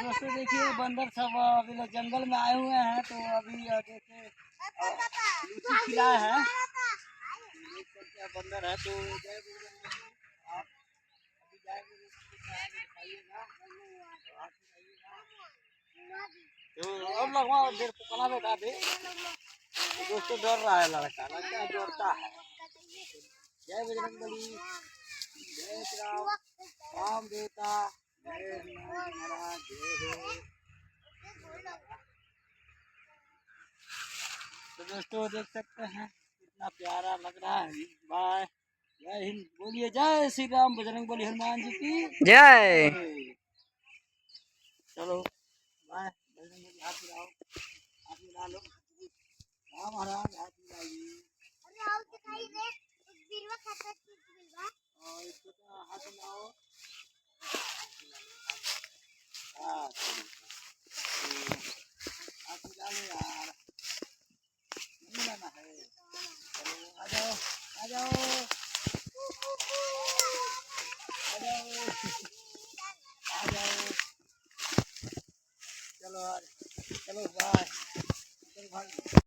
दोस्तों देखिए बंदर सब अभी लोग जंगल में आए हुए हैं। तो अभी जैसे लीची खिला है, देख सकते हैं बंदर है। तो जय बजरंगबली, आप अभी जाएंगे दिखाइएगा तो अब लगवा देर पकड़ा बेटा दे। तो दोस्तों डर रहा है लड़का, लगता है जोड़ता है। जय बजरंगबली, जय श्री राम, राम देवता, जय हनुमान महाराज, जय हो। तो दोस्तों देख सकते हैं कितना प्यारा लग रहा है। बाय, जय हिंद, बोलिए जय श्री राम, बजरंगबली हनुमान जी की जय। चलो बाय, बजरंगबली हाथ मिलाओ, हाथ मिला लो, राम महाराज हाथ मिलाइए और इसको तो हाथ मिलाओ। हाँ हाथ मिला लो यार, नहीं मिलाना है। चलो आ जाओ, आ जाओ, आ जाओ, आ जाओ। चलो चलो बाय, चलो भाई।